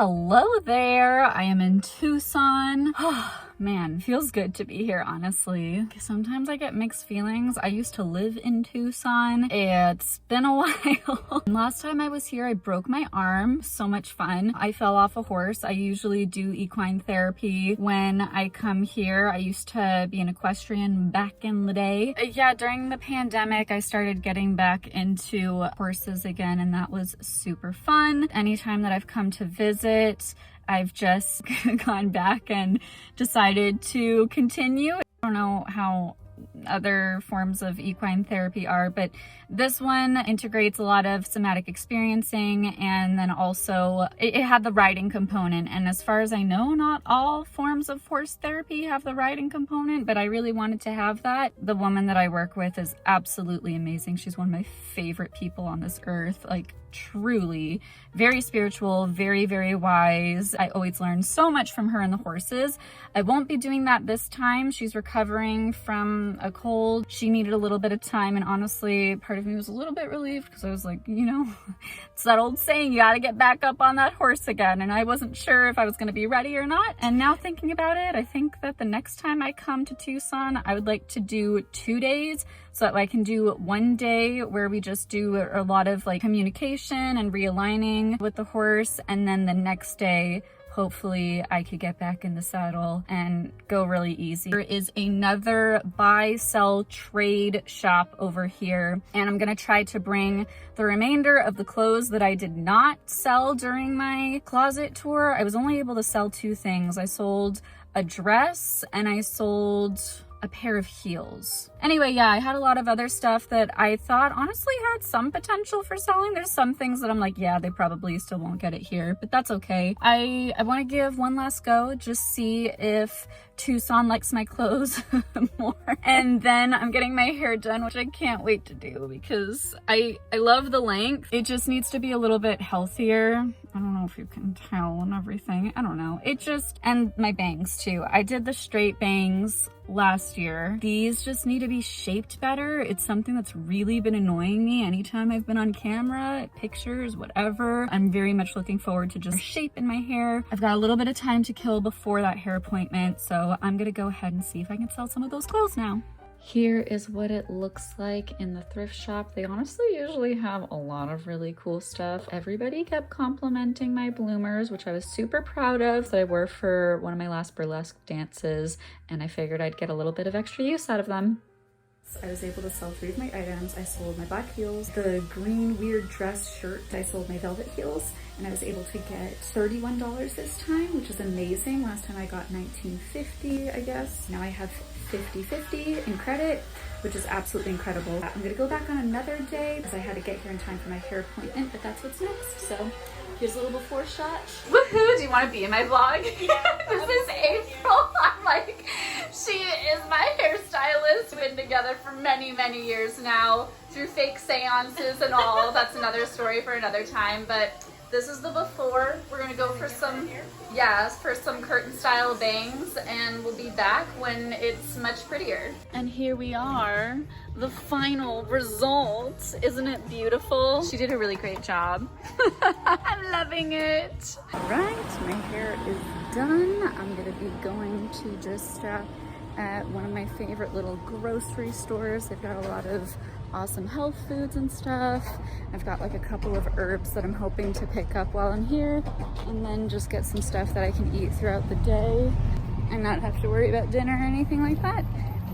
Hello there, I am in Tucson. Man, feels good to be here, honestly. Sometimes I get mixed feelings. I used to live in Tucson. It's been a while. Last time I was here, I broke my arm. So much fun. I fell off a horse. I usually do equine therapy when I come here. I used to be an equestrian back in the day. Yeah, during the pandemic, I started getting back into horses again, and that was super fun. Anytime that I've come to visit, I've just gone back and decided to continue. I don't know how other forms of equine therapy are, but this one integrates a lot of somatic experiencing, and then also it had the riding component. And as far as I know, not all forms of horse therapy have the riding component, but I really wanted to have that. The woman that I work with is absolutely amazing. She's one of my favorite people on this earth, like truly very spiritual, very, very wise. I always learn so much from her and the horses. I won't be doing that this time. She's recovering from a cold. She needed a little bit of time, and honestly, part of me was a little bit relieved because I was like, you know, it's that old saying, you gotta get back up on that horse again, and I wasn't sure if I was gonna be ready or not. And now thinking about it, I think that the next time I come to Tucson, I would like to do 2 days so that I can do 1 day where we just do a lot of like communication and realigning with the horse, and then the next day hopefully I could get back in the saddle and go really easy. There is another buy, sell, trade shop over here, and I'm gonna try to bring the remainder of the clothes that I did not sell during my closet tour. I was only able to sell 2 things. I sold a dress and I sold a pair of heels. Anyway, yeah, I had a lot of other stuff that I thought honestly had some potential for selling. There's some things that I'm like, yeah, they probably still won't get it here, but that's okay. I want to give one last go, just see if Tucson likes my clothes more. And then I'm getting my hair done, which I can't wait to do because I love the length. It just needs to be a little bit healthier. I don't know if you can tell and everything. I don't know. It just, and my bangs too. I did the straight bangs last year. These just need to be shaped better. It's something that's really been annoying me anytime I've been on camera, pictures, whatever. I'm very much looking forward to just shape in my hair. I've got a little bit of time to kill before that hair appointment, so I'm gonna go ahead and see if I can sell some of those clothes now. Here is what it looks like in the thrift shop. They honestly usually have a lot of really cool stuff. Everybody kept complimenting my bloomers, which I was super proud of, that I wore for one of my last burlesque dances, and I figured I'd get a little bit of extra use out of them. I was able to sell 3 of my items. I sold my black heels, the green weird dress shirt. I sold my velvet heels, and I was able to get $31 this time, which is amazing. Last time I got $19.50, I guess. Now I have $50.50 in credit, which is absolutely incredible. I'm gonna go back on another day because I had to get here in time for my hair appointment, but that's what's next. So here's a little before shot. Woohoo! Do you want to be in my vlog? This is April. I'm like, she is my hairstylist. We've been together for many, many years now through fake seances and all. That's another story for another time, but this is the before. We're gonna go for some, yes, for some curtain style bangs, and we'll be back when it's much prettier. And here we are, the final result. Isn't it beautiful? She did a really great job. I'm loving it. All right, my hair is done. I'm gonna be going to just at one of my favorite little grocery stores. They've got a lot of awesome health foods and stuff. I've got like a couple of herbs that I'm hoping to pick up while I'm here, and then just get some stuff that I can eat throughout the day and not have to worry about dinner or anything like that.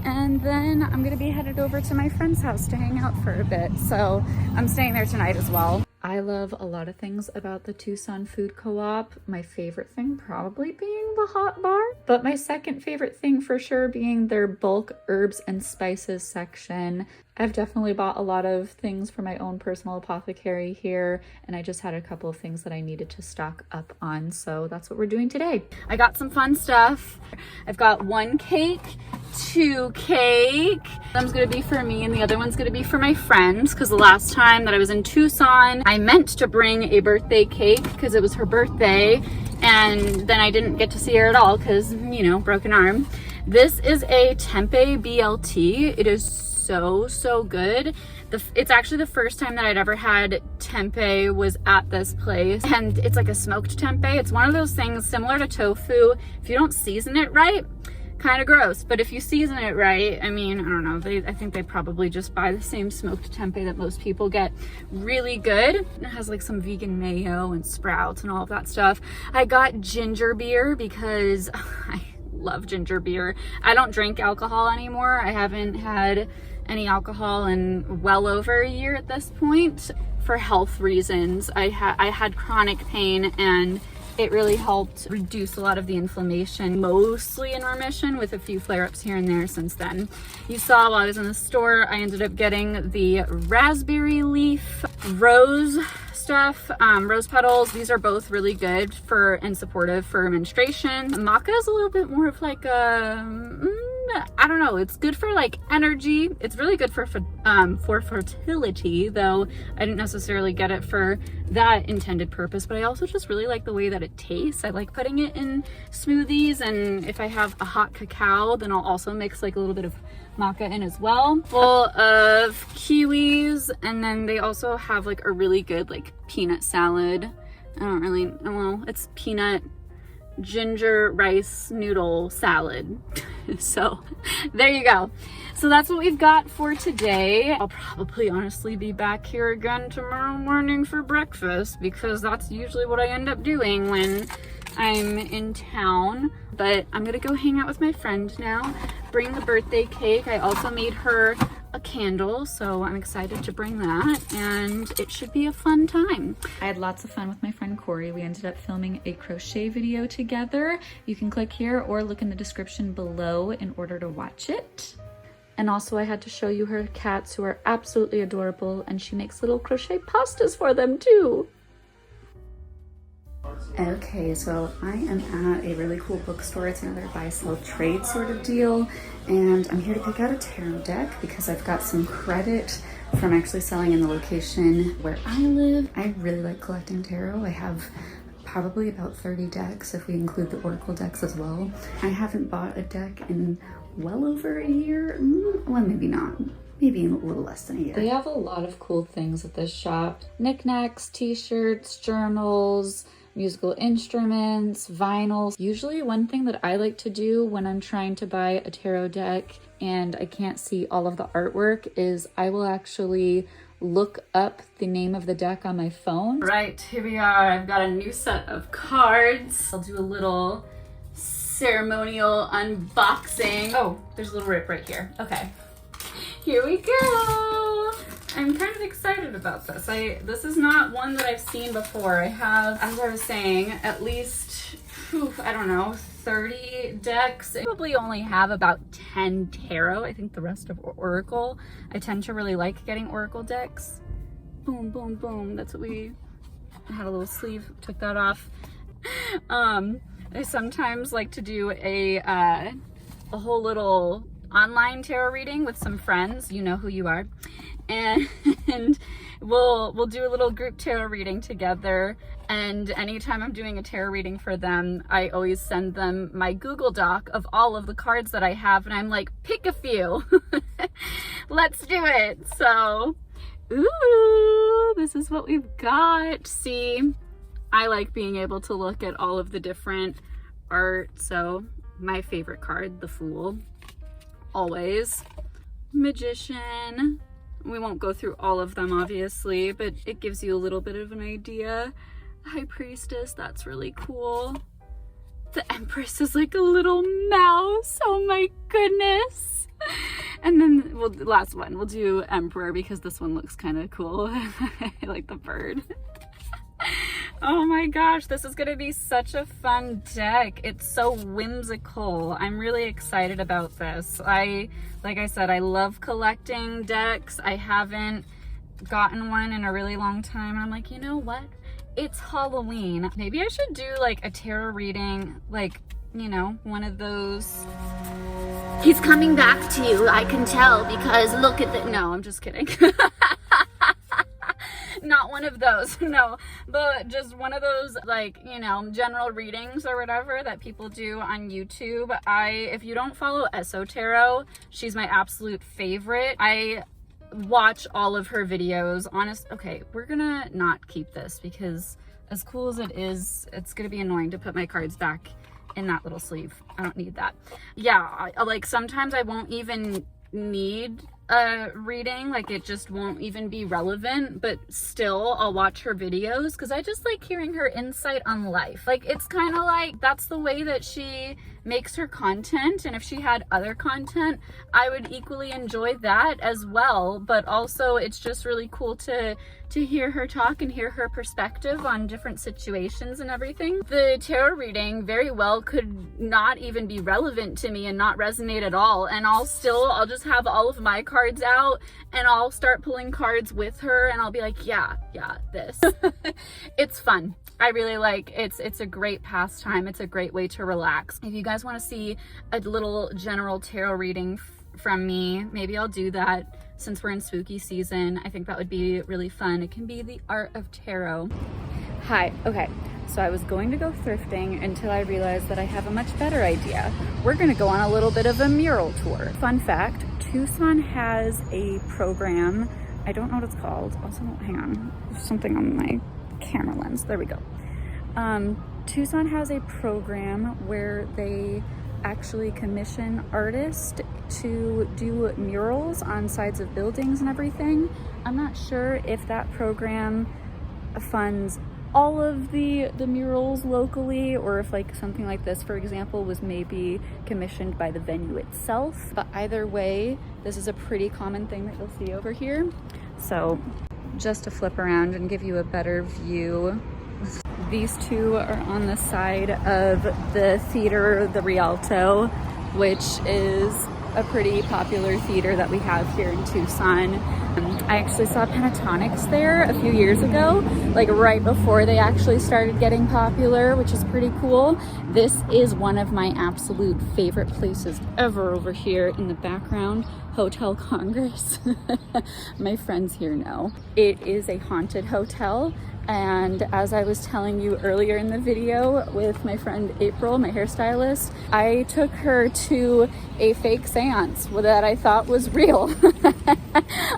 And then I'm gonna be headed over to my friend's house to hang out for a bit. So I'm staying there tonight as well. I love a lot of things about the Tucson Food Co-op. My favorite thing probably being the hot bar, but my second favorite thing for sure being their bulk herbs and spices section. I've definitely bought a lot of things for my own personal apothecary here, and I just had a couple of things that I needed to stock up on, so that's what we're doing today. I got some fun stuff. I've got 1 cake, 2 cake. One's gonna be for me and the other one's gonna be for my friends, because the last time that I was in Tucson, I meant to bring a birthday cake because it was her birthday, and then I didn't get to see her at all because, you know, broken arm. This is a tempeh BLT. It is so good. It's actually the first time that I'd ever had tempeh was at this place, and it's like a smoked tempeh. It's one of those things similar to tofu. If you don't season it right, kind of gross, but if you season it right, I mean, I don't know, I think they probably just buy the same smoked tempeh that most people get. Really good. It has like some vegan mayo and sprouts and all of that stuff. I got ginger beer because I love ginger beer. I don't drink alcohol anymore. I haven't had any alcohol in well over a year at this point for health reasons. I had chronic pain, and it really helped reduce a lot of the inflammation, mostly in remission with a few flare-ups here and there since then. You saw while I was in the store, I ended up getting the raspberry leaf rose stuff, rose petals. These are both really good for and supportive for menstruation. Maca is a little bit more of like a, I don't know, it's good for like energy. It's really good for fertility, though I didn't necessarily get it for that intended purpose, but I also just really like the way that it tastes. I like putting it in smoothies, and if I have a hot cacao, then I'll also mix like a little bit of maca in as well. Full of kiwis, and then they also have like a really good like peanut salad. Well, it's peanut ginger rice noodle salad. So there you go. So that's what we've got for today. I'll probably honestly be back here again tomorrow morning for breakfast, because that's usually what I end up doing when I'm in town. But I'm gonna go hang out with my friend now, bring the birthday cake. I also made her a candle, so I'm excited to bring that, and it should be a fun time. I had lots of fun with my friend Korie. We ended up filming a crochet video together. You can click here or look in the description below in order to watch it. And also I had to show you her cats, who are absolutely adorable, and she makes little crochet pastas for them too. Okay, so I am at a really cool bookstore. It's another buy, sell, trade sort of deal. And I'm here to pick out a tarot deck because I've got some credit from actually selling in the location where I live. I really like collecting tarot. I have probably about 30 decks if we include the oracle decks as well. I haven't bought a deck in well over a year. Well, maybe not. Maybe a little less than a year. They have a lot of cool things at this shop. Knickknacks, t-shirts, journals, musical instruments, vinyls. Usually one thing that I like to do when I'm trying to buy a tarot deck and I can't see all of the artwork is I will actually look up the name of the deck on my phone. Right, here we are. I've got a new set of cards. I'll do a little ceremonial unboxing. Oh, there's a little rip right here. Okay, here we go. I'm kind of excited about this. This is not one that I've seen before. I have, as I was saying, at least, I don't know, 30 decks. I probably only have about 10 tarot. I think the rest of oracle. I tend to really like getting oracle decks. Boom, boom, boom. That's what we had. A little sleeve, took that off. I sometimes like to do a whole little online tarot reading with some friends. You know who you are. And we'll do a little group tarot reading together, and anytime I'm doing a tarot reading for them, I always send them my Google Doc of all of the cards that I have, and I'm like, pick a few. Let's do it. So, ooh, this is what we've got. See, I like being able to look at all of the different art. So my favorite card, the Fool, always. Magician. We won't go through all of them, obviously, but it gives you a little bit of an idea. High Priestess, that's really cool. The Empress is like a little mouse. Oh my goodness. And then the last one, we'll do Emperor because this one looks kind of cool. I like the bird. Oh my gosh, this is gonna be such a fun deck. It's so whimsical. I'm really excited about this. Like I said, I love collecting decks. I haven't gotten one in a really long time. I'm like, you know what? It's Halloween. Maybe I should do like a tarot reading, like, you know, one of those. He's coming back to you, I can tell, because look at the, no, I'm just kidding. Not not one of those, no, but just one of those, like, you know, general readings or whatever that people do on YouTube. If you don't follow Tarot, she's my absolute favorite. I watch all of her videos. Okay, we're gonna not keep this because as cool as it is, it's gonna be annoying to put my cards back in that little sleeve. I don't need that. Yeah, like sometimes I won't even need a reading, like it just won't even be relevant, but still I'll watch her videos because I just like hearing her insight on life. Like it's kind of like that's the way that she makes her content, and if she had other content I would equally enjoy that as well. But also it's just really cool to hear her talk and hear her perspective on different situations and everything. The tarot reading very well could not even be relevant to me and not resonate at all, and I'll just have all of my cards out and I'll start pulling cards with her and I'll be like, yeah, this. It's fun. I really like it's a great pastime. It's a great way to relax. If you guys want to see a little general tarot reading from me, maybe I'll do that since we're in spooky season. I think that would be really fun. It can be the art of tarot. Hi, okay. So I was going to go thrifting until I realized that I have a much better idea. We're gonna go on a little bit of a mural tour. Fun fact, Tucson has a program. I don't know what it's called. Also, hang on, there's something on my camera lens. There we go. Tucson has a program where they actually commission artists to do murals on sides of buildings and everything. I'm not sure if that program funds all of the murals locally, or if like something like this, for example, was maybe commissioned by the venue itself. But either way, this is a pretty common thing that you'll see over here. So just to flip around and give you a better view, these two are on the side of the theater, the Rialto, which is a pretty popular theater that we have here in Tucson. I actually saw Pentatonics there a few years ago, like right before they actually started getting popular, which is pretty cool. This is one of my absolute favorite places ever over here in the background, Hotel Congress. My friends here know. It is a haunted hotel. And as I was telling you earlier in the video with my friend April, my hairstylist, I took her to a fake seance that I thought was real.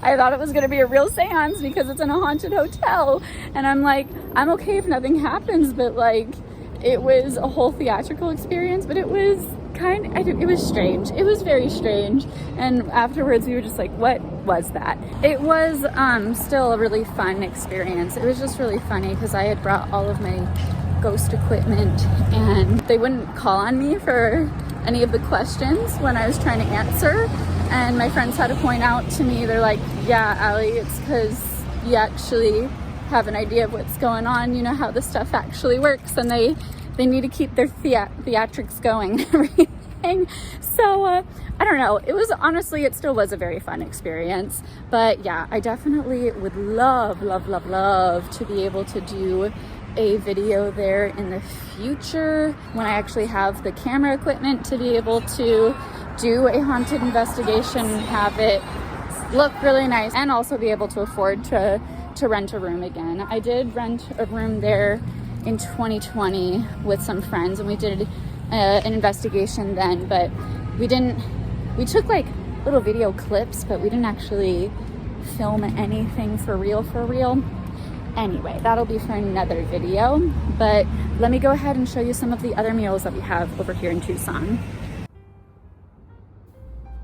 I thought it was gonna be a real seance because it's in a haunted hotel. And I'm like, I'm okay if nothing happens, but like, it was a whole theatrical experience, but it was it was strange. It was very strange. And afterwards we were just like, what was that? It was still a really fun experience. It was just really funny because I had brought all of my ghost equipment and they wouldn't call on me for any of the questions when I was trying to answer. And my friends had to point out to me, they're like, yeah, Allie, it's because you actually have an idea of what's going on. You know how this stuff actually works, and they need to keep their theatrics going and everything. So I don't know, it was honestly, it still was a very fun experience. But yeah, I definitely would love to be able to do a video there in the future when I actually have the camera equipment to be able to do a haunted investigation and have it look really nice, and also be able to afford to rent a room again. I did rent a room there in 2020 with some friends, and we did an investigation then, but we took like little video clips, but we didn't actually film anything for real. Anyway, that'll be for another video, but let me go ahead and show you some of the other murals that we have over here in Tucson.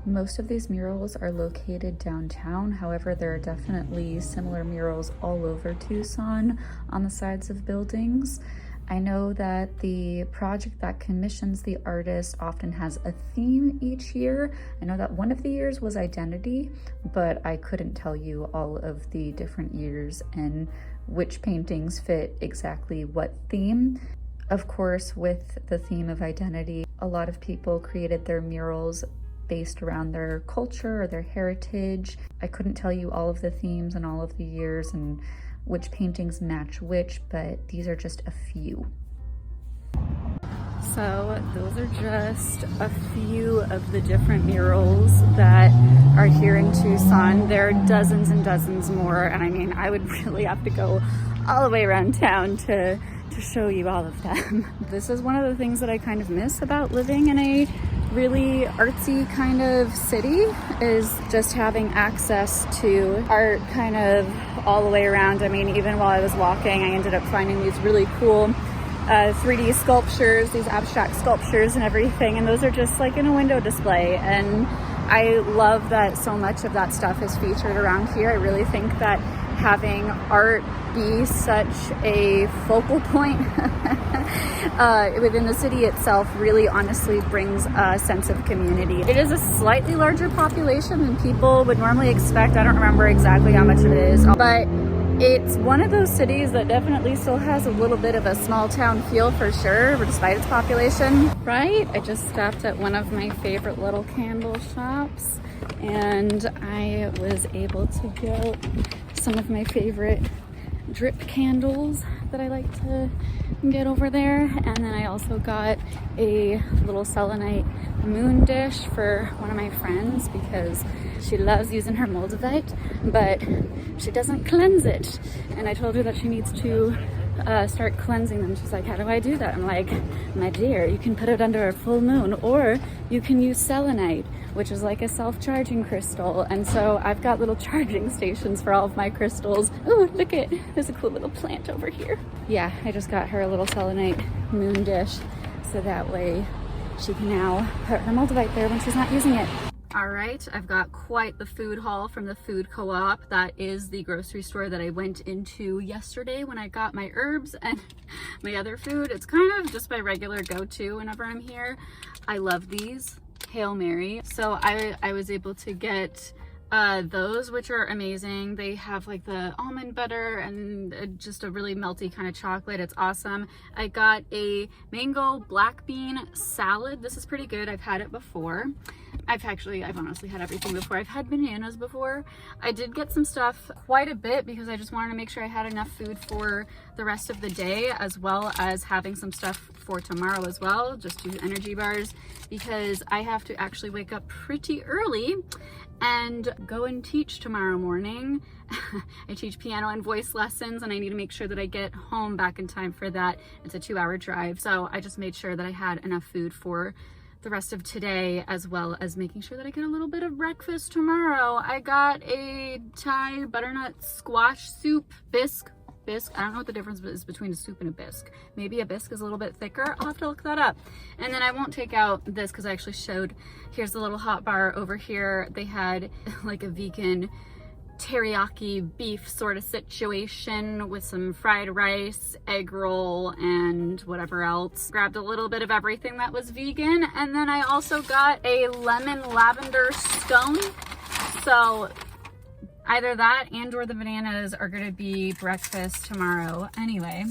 Most of these murals are located downtown. However, there are definitely similar murals all over Tucson on the sides of buildings. I know that the project that commissions the artist often has a theme each year. I know that one of the years was identity, but I couldn't tell you all of the different years and which paintings fit exactly what theme. Of course, with the theme of identity, a lot of people created their murals based around their culture or their heritage. I couldn't tell you all of the themes and all of the years and which paintings match which, but these are just a few. So those are just a few of the different murals that are here in Tucson. There are dozens and dozens more, and I mean, I would really have to go all the way around town to show you all of them. This is one of the things that I kind of miss about living in a really artsy kind of city, is just having access to art kind of all the way around. I mean, even while I was walking, I ended up finding these really cool 3D sculptures, these abstract sculptures and everything, and those are just like in a window display, and I love that so much of that stuff is featured around here. I really think that having art be such a focal point within the city itself really honestly brings a sense of community. It is a slightly larger population than people would normally expect. I don't remember exactly how much it is, but it's one of those cities that definitely still has a little bit of a small town feel for sure, despite its population, right? I just stopped at one of my favorite little candle shops, and I was able to get some of my favorite drip candles that I like to get over there. And then I also got a little selenite moon dish for one of my friends because she loves using her moldavite, but she doesn't cleanse it. And I told her that she needs to start cleansing them. She's like, how do I do that? I'm like, my dear, you can put it under a full moon, or you can use selenite, which is like a self-charging crystal. And so I've got little charging stations for all of my crystals. Oh, look it, there's a cool little plant over here. Yeah, I just got her a little selenite moon dish, so that way she can now put her moldavite there when she's not using it. All right, I've got quite the food haul from the food co-op. That is the grocery store that I went into yesterday when I got my herbs and my other food. It's kind of just my regular go-to whenever I'm here. I love these Hail Mary. So I was able to get those, which are amazing. They have like the almond butter and just a really melty kind of chocolate. It's awesome. I got a mango black bean salad. This is pretty good. I've had it before. I've honestly had everything before. I've had bananas before. I did get some stuff quite a bit because I just wanted to make sure I had enough food for the rest of the day, as well as having some stuff for tomorrow as well, just 2 energy bars, because I have to actually wake up pretty early and go and teach tomorrow morning. I teach piano and voice lessons, and I need to make sure that I get home back in time for that. It's a 2-hour drive, so I just made sure that I had enough food for the rest of today, as well as making sure that I get a little bit of breakfast tomorrow. I got a Thai butternut squash soup bisque. I don't know what the difference is between a soup and a bisque. Maybe a bisque is a little bit thicker. I'll have to look that up. And then I won't take out this because I actually showed, here's the little hot bar over here. They had like a vegan teriyaki beef sort of situation with some fried rice, egg roll, and whatever else. Grabbed a little bit of everything that was vegan. And then I also got a lemon lavender scone. So either that and or the bananas are gonna be breakfast tomorrow. Anyway,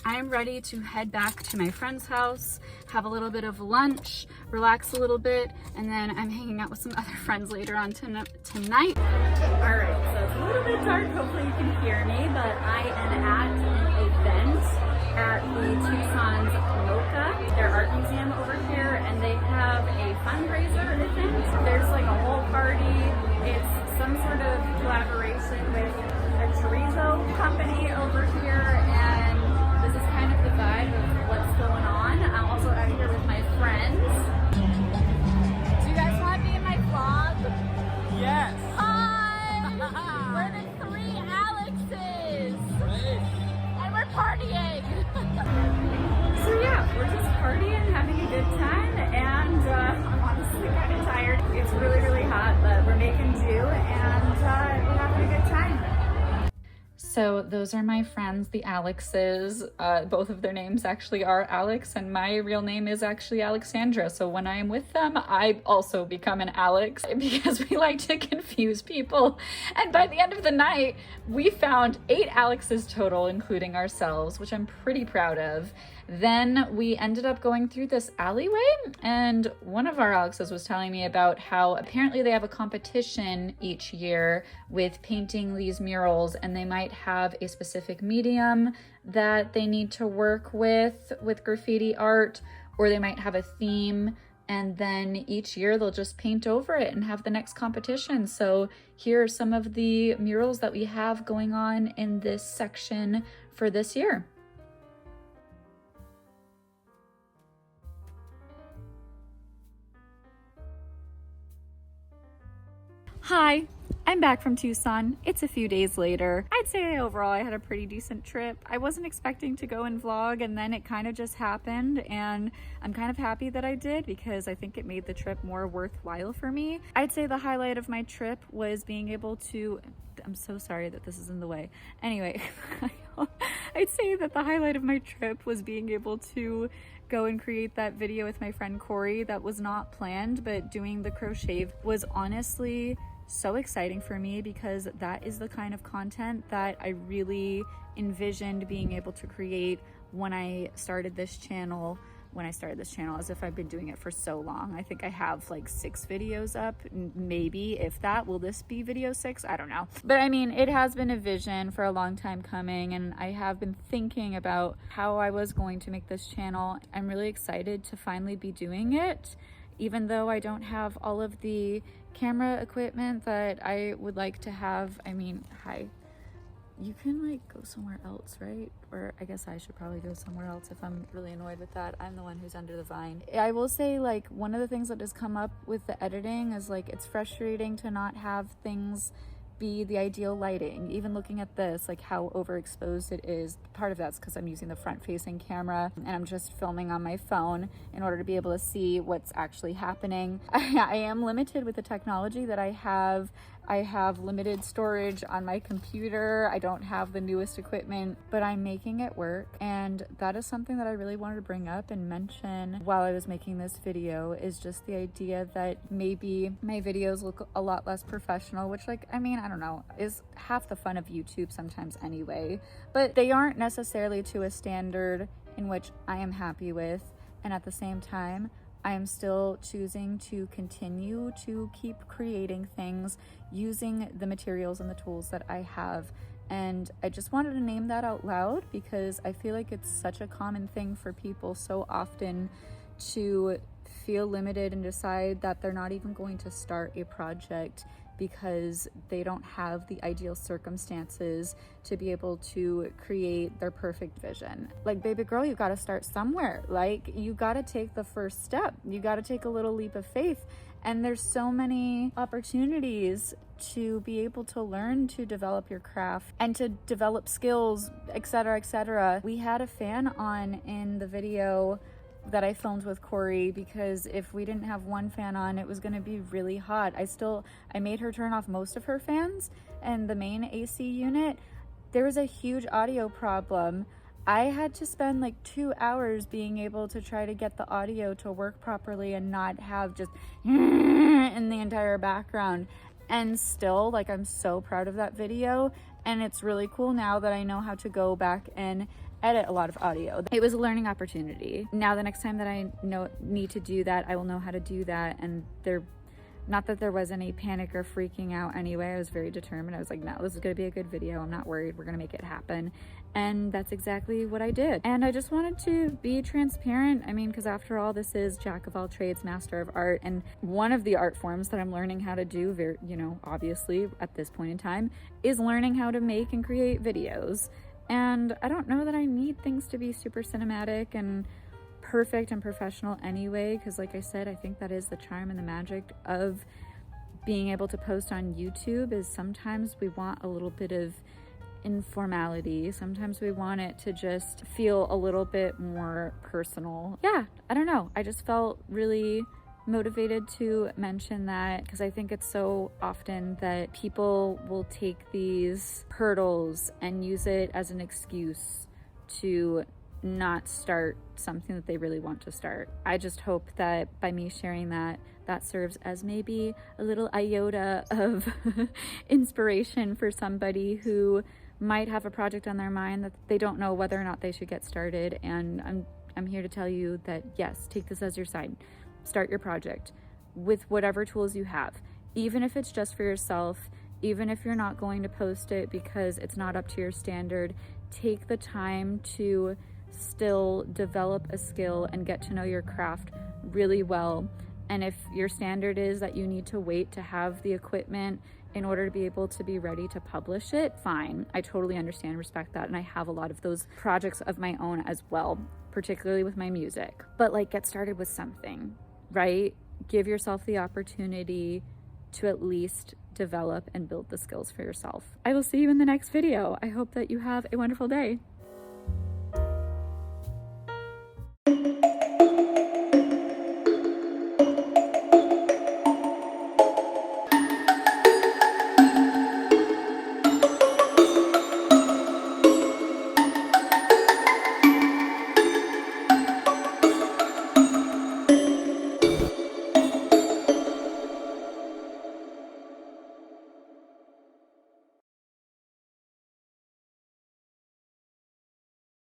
I'm ready to head back to my friend's house, have a little bit of lunch, relax a little bit, and then I'm hanging out with some other friends later on tonight. All right, so it's a little bit dark, hopefully you can hear me, but I am at an event at the Tucson's MoCA, their art museum over here, and they have a fundraiser event. There's like a whole party. It's some sort of collaboration with a chorizo company over here, and this is kind of the vibe of what's going on. I'm also out here with my friends. Do you guys want to be in my vlog? Yes. Hi! We're the 3 Alexes! Great. And we're partying! So yeah, we're just partying, having a good time, and I'm honestly kind of tired. It's really, really hot, but we're making do, and we're having a good time. So those are my friends, the Alexes. Both of their names actually are Alex, and my real name is actually Alexandra. So when I am with them, I also become an Alex because we like to confuse people. And by the end of the night, we found 8 Alexes total, including ourselves, which I'm pretty proud of. Then we ended up going through this alleyway, and one of our Alexes was telling me about how apparently they have a competition each year with painting these murals, and they might have a specific medium that they need to work with graffiti art, or they might have a theme, and then each year they'll just paint over it and have the next competition. So here are some of the murals that we have going on in this section for this year. Hi, I'm back from Tucson. It's a few days later. I'd say overall I had a pretty decent trip. I wasn't expecting to go and vlog, and then it kind of just happened, and I'm kind of happy that I did because I think it made the trip more worthwhile for me. I'd say the highlight of my trip was being able to, I'm so sorry that this is in the way. Anyway, I'd say that the highlight of my trip was being able to go and create that video with my friend Korie. That was not planned, but doing the crochet was honestly so exciting for me because that is the kind of content that I really envisioned being able to create when I started this channel. As if I've been doing it for so long. I think I have like 6 videos up, maybe, if that. Will this be video 6? I don't know. But I mean, it has been a vision for a long time coming, and I have been thinking about how I was going to make this channel. I'm really excited to finally be doing it, even though I don't have all of the camera equipment that I would like to have. I mean, hi. You can like go somewhere else, right? Or I guess I should probably go somewhere else if I'm really annoyed with that. I'm the one who's under the vine. I will say, like, one of the things that has come up with the editing is like it's frustrating to not have things be the ideal lighting. Even looking at this, like how overexposed it is. Part of that's because I'm using the front facing camera and I'm just filming on my phone in order to be able to see what's actually happening. I am limited with the technology that I have. I have limited storage on my computer. I don't have the newest equipment, but I'm making it work. And that is something that I really wanted to bring up and mention while I was making this video, is just the idea that maybe my videos look a lot less professional, which, like, I mean, I don't know, is half the fun of YouTube sometimes anyway, but they aren't necessarily to a standard in which I am happy with. And at the same time, I am still choosing to continue to keep creating things using the materials and the tools that I have. And I just wanted to name that out loud because I feel like it's such a common thing for people so often to feel limited and decide that they're not even going to start a project because they don't have the ideal circumstances to be able to create their perfect vision. Like, baby girl, you got to start somewhere. Like, you got to take the first step. You got to take a little leap of faith. And there's so many opportunities to be able to learn to develop your craft and to develop skills, etc., etc. We had a fan on in the video that I filmed with Korie because if we didn't have one fan on, it was going to be really hot. I made her turn off most of her fans and the main AC unit. There was a huge audio problem. I had to spend like 2 hours being able to try to get the audio to work properly and not have just in the entire background. And still, like, I'm so proud of that video, and it's really cool now that I know how to go back and edit a lot of audio. It was a learning opportunity. Now the next time that I need to do that, I will know how to do that. And not that there was any panic or freaking out anyway. I was very determined. I was like, no, this is gonna be a good video. I'm not worried. We're gonna make it happen. And that's exactly what I did. And I just wanted to be transparent. I mean, because after all, this is Jack of all trades, master of art. And one of the art forms that I'm learning how to do, very, obviously at this point in time, is learning how to make and create videos. And I don't know that I need things to be super cinematic and perfect and professional anyway, because like I said, I think that is the charm and the magic of being able to post on YouTube, is sometimes we want a little bit of informality. Sometimes we want it to just feel a little bit more personal. Yeah, I don't know. I just felt really motivated to mention that because I think it's so often that people will take these hurdles and use it as an excuse to not start something that they really want to start. I just hope that by me sharing that serves as maybe a little iota of inspiration for somebody who might have a project on their mind that they don't know whether or not they should get started. And I'm here to tell you that yes, take this as your sign. Start your project with whatever tools you have, even if it's just for yourself, even if you're not going to post it because it's not up to your standard. Take the time to still develop a skill and get to know your craft really well. And if your standard is that you need to wait to have the equipment in order to be able to be ready to publish it, fine. I totally understand, respect that. And I have a lot of those projects of my own as well, particularly with my music. But like, get started with something, right? Give yourself the opportunity to at least develop and build the skills for yourself. I will see you in the next video. I hope that you have a wonderful day.